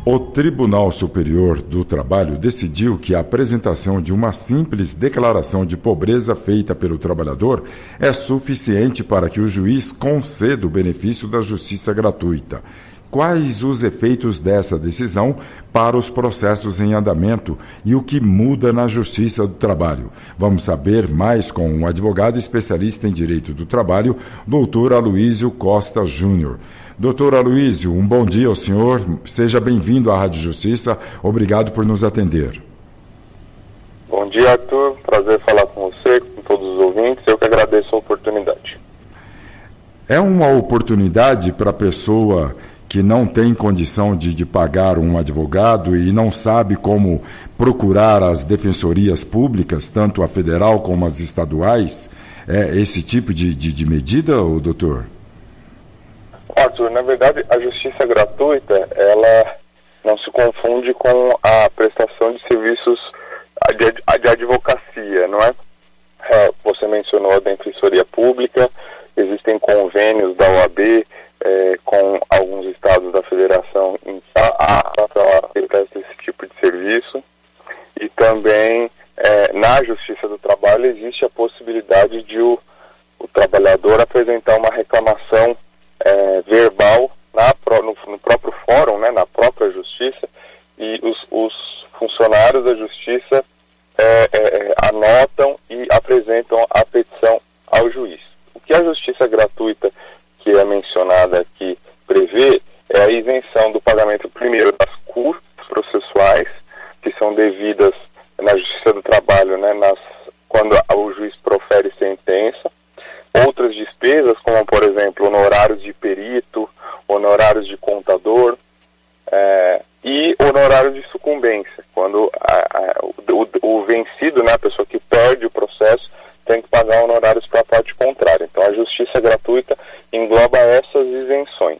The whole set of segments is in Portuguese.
O Tribunal Superior do Trabalho decidiu que a apresentação de uma simples declaração de pobreza feita pelo trabalhador é suficiente para que o juiz conceda o benefício da justiça gratuita. Quais os efeitos dessa decisão para os processos em andamento e o que muda na Justiça do Trabalho? Vamos saber mais com um advogado especialista em Direito do Trabalho, doutor Aloísio Costa Júnior. Doutor Aloísio, um bom dia ao senhor. Seja bem-vindo à Rádio Justiça. Obrigado por nos atender. Bom dia, Arthur. Prazer falar com você, com todos os ouvintes. Eu que agradeço a oportunidade. É uma oportunidade para a pessoa que não tem condição de pagar um advogado e não sabe como procurar as defensorias públicas, tanto a federal como as estaduais, esse tipo de medida, doutor? Arthur, na verdade, a justiça gratuita, ela não se confunde com a prestação de serviços de advocacia, não é? Você mencionou a defensoria pública, existem convênios da OAB, com alguns estados da federação que prestam esse tipo de serviço, e também na Justiça do Trabalho existe a possibilidade de o trabalhador apresentar uma reclamação verbal no próprio fórum, né, na própria Justiça, e os funcionários da Justiça anotam e apresentam a petição ao juiz. O que a Justiça gratuita que é mencionada aqui prevê é a isenção do pagamento, primeiro, das custas processuais, que são devidas na Justiça do Trabalho, né, quando o juiz profere sentença. Outras despesas, como, por exemplo, honorários de perito, honorários de contador e honorários de sucumbência, quando o vencido, né, a pessoa que perde o processo, tem que pagar honorários para a parte contrária. Então, a justiça gratuita engloba essas isenções.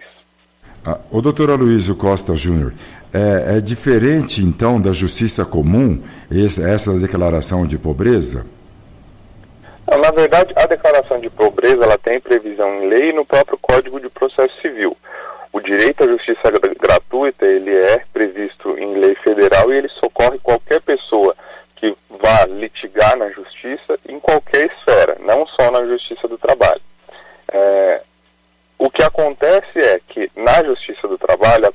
O doutor Aloísio Costa Júnior, é diferente, então, da justiça comum, essa declaração de pobreza? Não, na verdade, a declaração de pobreza, ela tem previsão em lei e no próprio Código de Processo Civil. O direito à justiça gratuita, ele é previsto em lei federal e ele socorre qualquer pessoa que vá litigar na justiça em qualquer esfera, não só na Justiça do Trabalho. O que acontece é que na Justiça do Trabalho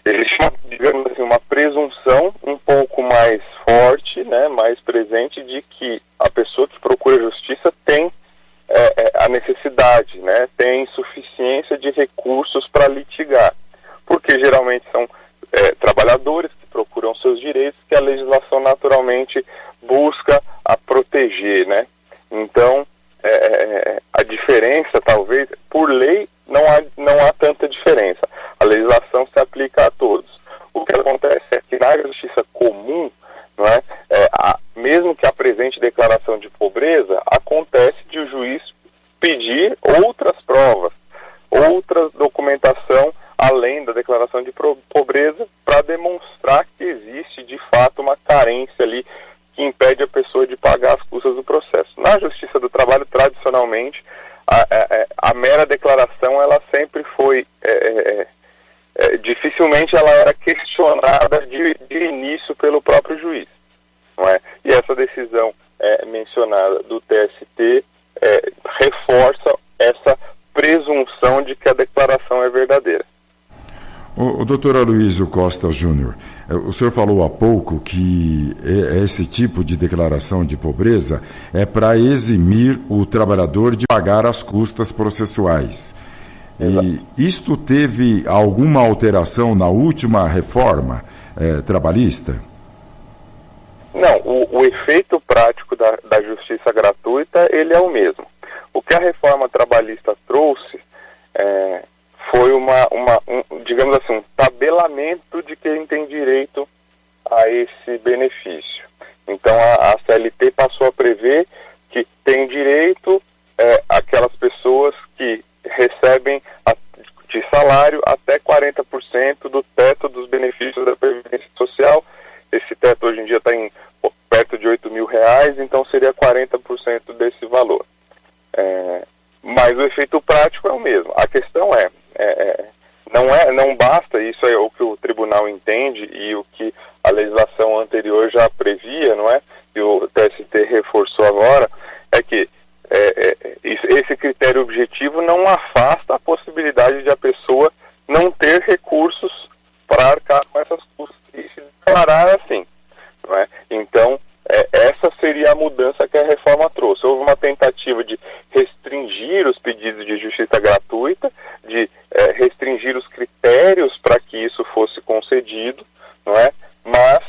existe, digamos assim, uma presunção um pouco mais forte, né, mais presente, de que a pessoa que procura justiça tem a necessidade, né, tem suficiência de recursos para litigar, porque geralmente são trabalhadores que procuram seus direitos, que a legislação naturalmente busca a proteger, né? Então, a diferença, talvez, por lei, não há tanta diferença. A legislação se aplica a todos. O que acontece é que na justiça comum, não é, mesmo que apresente declaração de pobreza, acontece de o juiz pedir outras provas, outra documentação, além da declaração de pobreza, para demonstrar que existe, de fato, uma carência ali que impede a pessoa de pagar as custas do processo. Na Justiça do Trabalho, tradicionalmente, a mera declaração, ela sempre foi... dificilmente ela era questionada de início pelo próprio juiz, não é? E essa decisão mencionada do TST reforça essa presunção de que a declaração é verdadeira. O doutor Aloísio Costa Júnior, o senhor falou há pouco que esse tipo de declaração de pobreza é para eximir o trabalhador de pagar as custas processuais. E isto teve alguma alteração na última reforma trabalhista? Não, o efeito prático da justiça gratuita, ele é o mesmo. O que a reforma trabalhista trouxe foi digamos assim, um tabelamento de quem tem direito a esse benefício. Então, a CLT passou a prever que tem direito aquelas pessoas que recebem de salário até 40% do teto dos benefícios da Previdência Social. Esse teto hoje em dia está perto de R$8.000, então seria 40% desse valor. Mas o efeito prático é o mesmo. A questão não basta, isso é o que o Tribunal Tribunal entende e o que a legislação anterior já previa, não é? E o TST reforçou agora, é que esse critério objetivo não afasta a possibilidade de a pessoa não ter recursos para arcar com essas custas e se declarar assim, não é? Então, essa seria a mudança que a reforma trouxe. Houve uma tentativa de restringir os pedidos de justiça gratuita, de restringir os critérios para que isso fosse concedido, não é? Mas,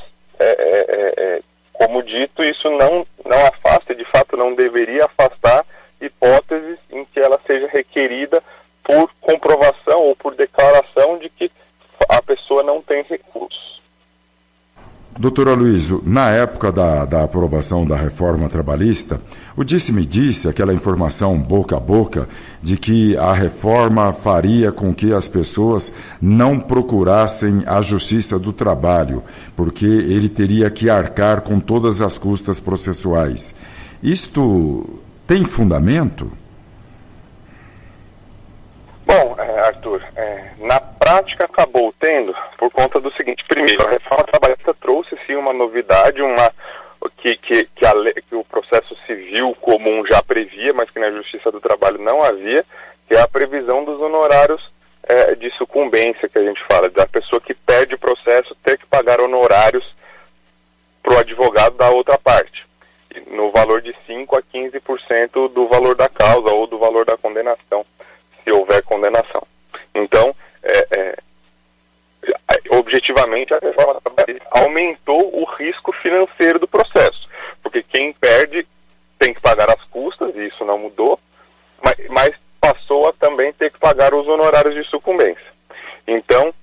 como dito, isso não afasta, de fato não deveria afastar hipóteses em que ela seja requerida por comprovação ou por declaração de que a pessoa não tem recursos. Doutor Aloysio, na época da aprovação da reforma trabalhista, o disse-me-disse, aquela informação boca a boca, de que a reforma faria com que as pessoas não procurassem a Justiça do Trabalho, porque ele teria que arcar com todas as custas processuais. Isto tem fundamento? Bom, Arthur, na prática acabou tendo, por conta do seguinte: primeiro, a reforma trabalhista trouxe sim uma novidade, que o processo civil comum já previa, mas que na Justiça do Trabalho não havia, que é a previsão dos honorários de sucumbência, que a gente fala, da pessoa que perde o processo ter que pagar honorários para o advogado da outra parte, no valor de 5% a 15% do valor da causa ou do valor da condenação, se houver condenação. Então, objetivamente, a reforma trabalhista aumentou o risco financeiro do processo, porque quem perde tem que pagar as custas, e isso não mudou, mas passou a também ter que pagar os honorários de sucumbência. Então,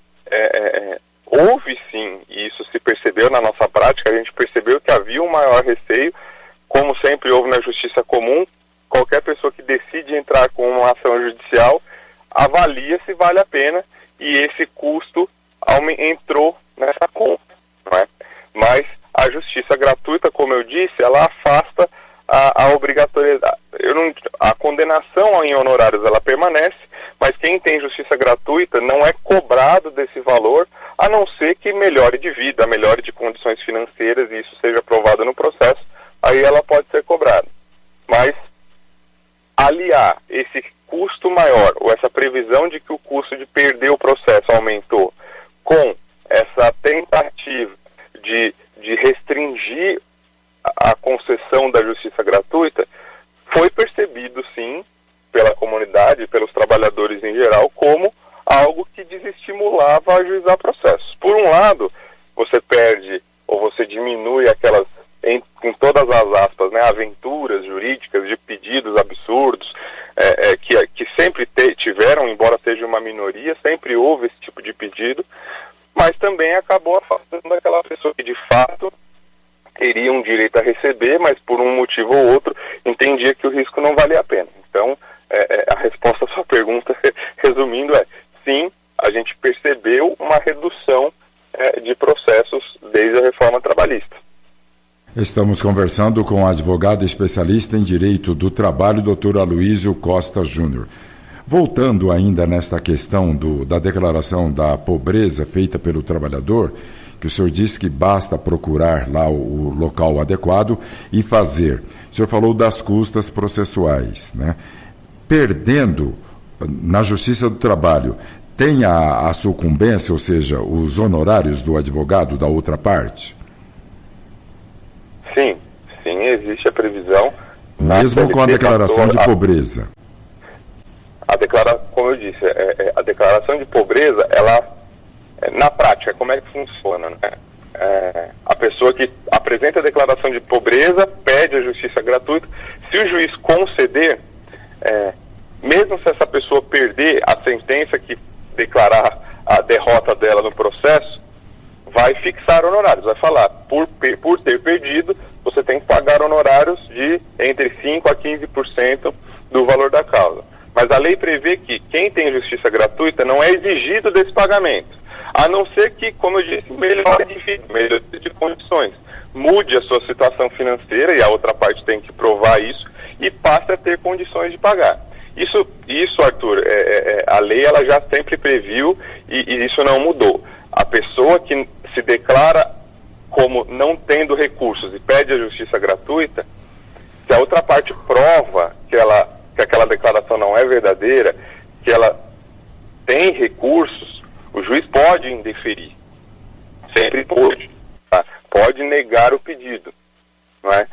houve sim, e isso se percebeu na nossa prática, a gente percebeu que havia um maior receio, como sempre houve na justiça comum. Qualquer pessoa que decide entrar com uma ação judicial avalia se vale a pena, e esse custo entrou nessa conta, não é? Mas a justiça gratuita, como eu disse, ela afasta a obrigatoriedade. A condenação em honorários ela permanece, mas quem tem justiça gratuita não é cobrado desse valor, a não ser que melhore de vida, melhore de condições financeiras e isso seja aprovado no processo, aí ela pode ser cobrada. Mas aliar esse custo maior, ou essa previsão de que o custo de perder o processo aumentou, com essa tentativa de restringir a concessão da justiça gratuita, foi percebido sim pela comunidade, pelos trabalhadores em geral, como algo que desestimulava a ajuizar processos. Por um lado, você perde ou você diminui aquelas, com todas as aspas, né, aventuras jurídicas de pedidos absurdos, que sempre tiveram, embora seja uma minoria, sempre houve esse tipo de pedido, mas também acabou afastando aquela pessoa que de fato teria um direito a receber, mas por um motivo ou outro entendia que o risco não valia a pena. Então, a resposta à sua pergunta, resumindo, sim, a gente percebeu uma redução de processos desde a reforma trabalhista. Estamos conversando com o advogado especialista em Direito do Trabalho, Dr. Aloysio Costa Júnior. Voltando ainda nesta questão da declaração da pobreza feita pelo trabalhador, que o senhor disse que basta procurar lá o local adequado e fazer. O senhor falou das custas processuais, né? Perdendo na Justiça do Trabalho, tem a sucumbência, ou seja, os honorários do advogado da outra parte? Sim, existe a previsão. Mesmo com a declaração de pobreza? Como eu disse, a declaração de pobreza, ela, na prática, como é que funciona, né? A pessoa que apresenta a declaração de pobreza pede a justiça gratuita. Se o juiz conceder, mesmo se essa pessoa perder a sentença que declarar a derrota dela no processo, vai fixar honorários, vai falar, por ter perdido, você tem que pagar honorários de entre 5% a 15% do valor da causa. Mas a lei prevê que quem tem justiça gratuita não é exigido desse pagamento, a não ser que, como eu disse, melhore de condições, mude a sua situação financeira, e a outra parte tem que provar isso, e passe a ter condições de pagar. Isso, Arthur, a lei ela já sempre previu, e isso não mudou. a pessoa que se declara como não tendo recursos e pede a justiça gratuita, se a outra parte prova que aquela declaração não é verdadeira, que ela tem recursos, o juiz pode indeferir. Sempre pode. Tá? Pode negar o pedido. Não é?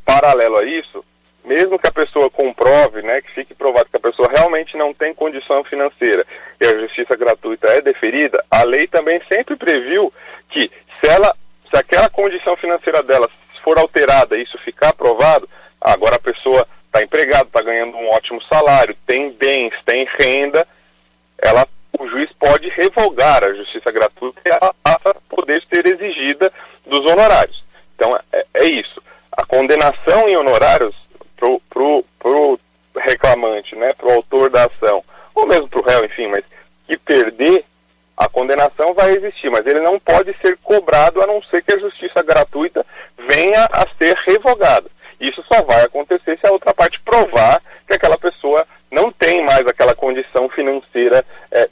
Paralelo a isso, mesmo que a pessoa comprove, né, que fique provado que a pessoa realmente não tem condição financeira e a justiça gratuita é deferida, a lei também sempre previu que se aquela condição financeira dela for alterada e isso ficar provado, agora a pessoa está empregada, está ganhando um ótimo salário, tem bens, tem renda, o juiz pode revogar a justiça gratuita e ela passa a poder ser exigida dos honorários. Então é isso. A condenação em honorários pro reclamante, né, pro autor da ação, ou mesmo pro réu, enfim, mas que perder, a condenação vai existir, mas ele não pode ser cobrado a não ser que a justiça gratuita venha a ser revogada. Isso só vai acontecer se a outra parte provar que aquela pessoa não tem mais aquela condição financeira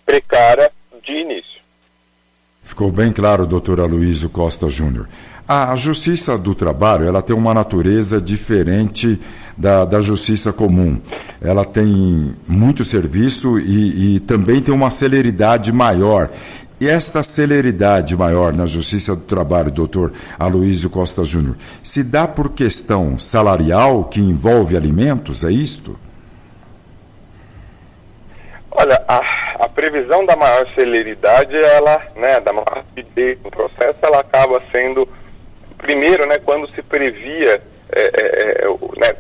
precária de início. Ficou bem claro, doutor Aloysio Costa Júnior. A Justiça do Trabalho, ela tem uma natureza diferente da Justiça comum. Ela tem muito serviço e também tem uma celeridade maior. E esta celeridade maior na Justiça do Trabalho, doutor Aloysio Costa Júnior, se dá por questão salarial que envolve alimentos, é isto? Olha, a previsão da maior celeridade, da maior rapidez do processo, ela acaba sendo, primeiro, né, quando se previa,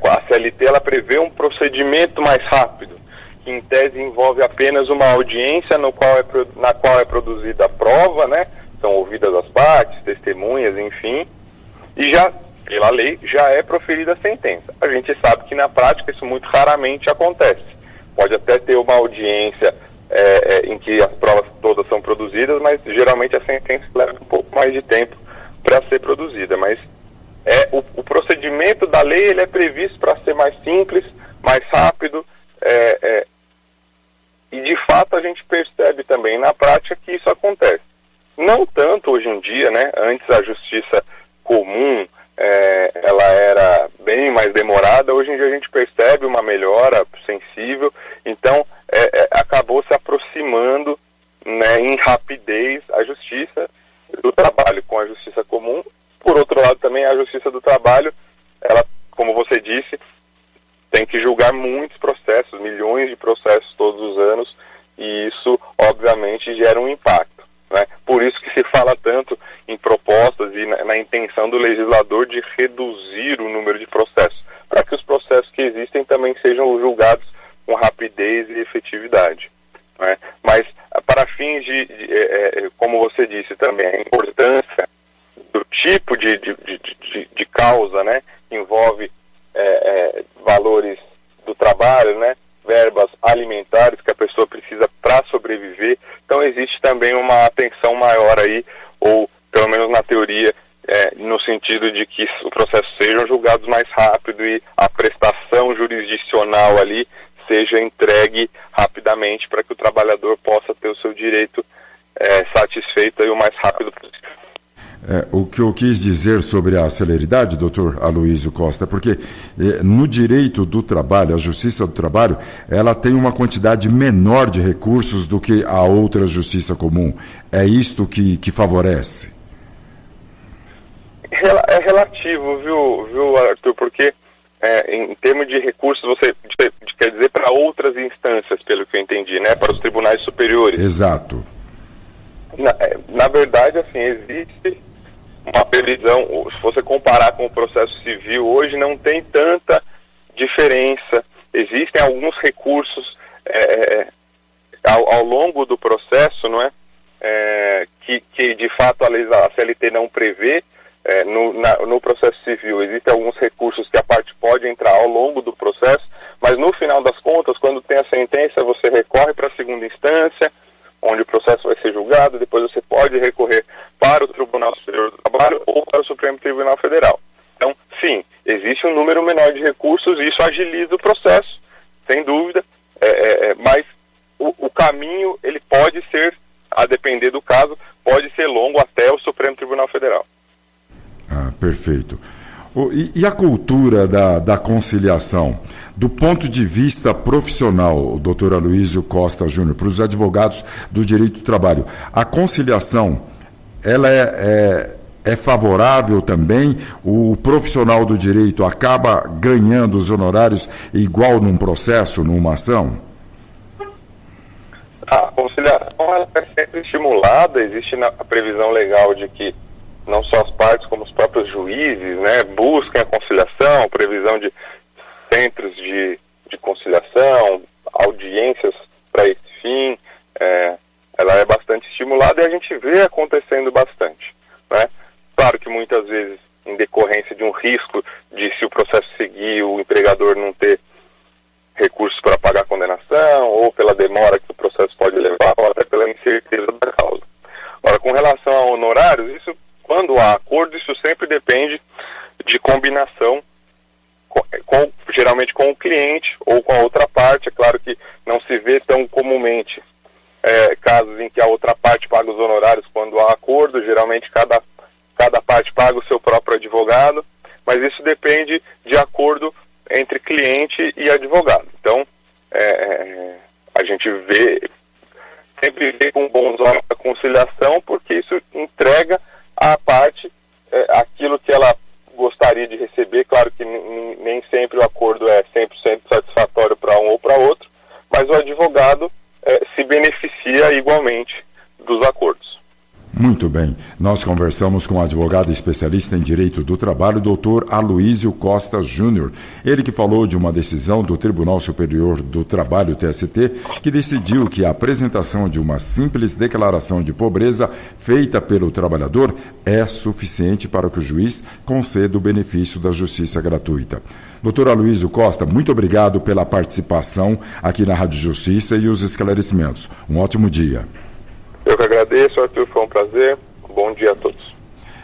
a CLT, ela prevê um procedimento mais rápido, que em tese envolve apenas uma audiência na qual é produzida a prova, né, são ouvidas as partes, testemunhas, enfim, e já, pela lei, já é proferida a sentença. A gente sabe que na prática isso muito raramente acontece. Pode até ter uma audiência em que as provas todas são produzidas, mas geralmente a sentença leva um pouco mais de tempo para ser produzida. Mas o procedimento da lei ele é previsto para ser mais simples, mais rápido, e de fato a gente percebe também na prática que isso acontece. Não tanto hoje em dia, né? Antes a justiça comum ela era bem mais demorada, hoje em dia a gente percebe uma melhora sensível, então acabou se aproximando, né, em rapidez a justiça do trabalho com a justiça comum. Por outro lado também a justiça do trabalho, ela, como você disse, tem que julgar muitos processos, milhões de processos todos os anos, e isso obviamente gera um impacto. Né? Por isso que se fala tanto em propostas e na intenção do legislador de reduzir o número de processos, para que os processos que existem também sejam julgados com rapidez e efetividade. Né? Mas para fins como você disse também, a importância do tipo de causa, né, que envolve valores do trabalho, né, verbas alimentares que a pessoa precisa para sobreviver. Então existe também uma atenção maior aí, ou pelo menos na teoria, no sentido de que os processos sejam julgados mais rápido e a prestação jurisdicional ali seja entregue rapidamente para que o trabalhador possa ter o seu direito satisfeito aí o mais rápido possível. O que eu quis dizer sobre a celeridade, doutor Aloysio Costa, porque no direito do trabalho, a justiça do trabalho, ela tem uma quantidade menor de recursos do que a outra justiça comum. É isto que favorece? É relativo, viu, Arthur? Porque em termos de recursos, você quer dizer para outras instâncias, pelo que eu entendi, né? Para os tribunais superiores. Exato. Na verdade, assim, existe uma previsão, se você comparar com o processo civil, hoje não tem tanta diferença. Existem alguns recursos ao longo do processo, não é? Que de fato a CLT não prevê. No processo civil existem alguns recursos que a parte pode entrar ao longo do processo, mas no final das contas, quando tem a sentença, você recorre para a segunda instância, onde o processo vai ser julgado, depois você pode recorrer para o Tribunal Superior do Trabalho ou para o Supremo Tribunal Federal. Então, sim, existe um número menor de recursos e isso agiliza o processo, sem dúvida, mas o caminho ele pode ser a depender do caso, pode ser longo até o Supremo Tribunal Federal. Ah, perfeito. E a cultura da conciliação, do ponto de vista profissional, doutor Aloysio Costa Júnior, para os advogados do direito do trabalho, a conciliação, ela é favorável também? O profissional do direito acaba ganhando os honorários igual num processo, numa ação? A conciliação ela é sempre estimulada, existe a previsão legal de que não só as partes, como os próprios juízes, né, busquem a conciliação, a previsão de centros de conciliação, audiências para esse fim, ela é bastante estimulada e a gente vê acontecendo bastante, né? Claro que muitas vezes, em decorrência de um risco de, se o processo seguir, o empregador não ter recursos para pagar a condenação, ou pela demora que o processo pode levar, ou até pela incerteza da causa. Agora, com relação a honorários, isso, quando há acordo, isso sempre depende de combinação, geralmente com o cliente ou com a outra parte. É claro que não se vê tão comumente casos em que a outra parte paga os honorários quando há acordo, geralmente cada parte paga o seu próprio advogado, mas isso depende de acordo entre cliente e advogado. Então, a gente sempre vê com bons olhos a conciliação, porque isso entrega à parte aquilo que ela gostaria de receber. Claro que nem sempre o acordo é 100% satisfatório para um ou para outro, mas o advogado se beneficia igualmente dos acordos. Muito bem. Nós conversamos com o advogado especialista em direito do trabalho, doutor Aloysio Costa Júnior. Ele que falou de uma decisão do Tribunal Superior do Trabalho, TST, que decidiu que a apresentação de uma simples declaração de pobreza feita pelo trabalhador é suficiente para que o juiz conceda o benefício da justiça gratuita. Doutor Aloysio Costa, muito obrigado pela participação aqui na Rádio Justiça e os esclarecimentos. Um ótimo dia. Eu que agradeço, Arthur, foi um prazer. Bom dia a todos.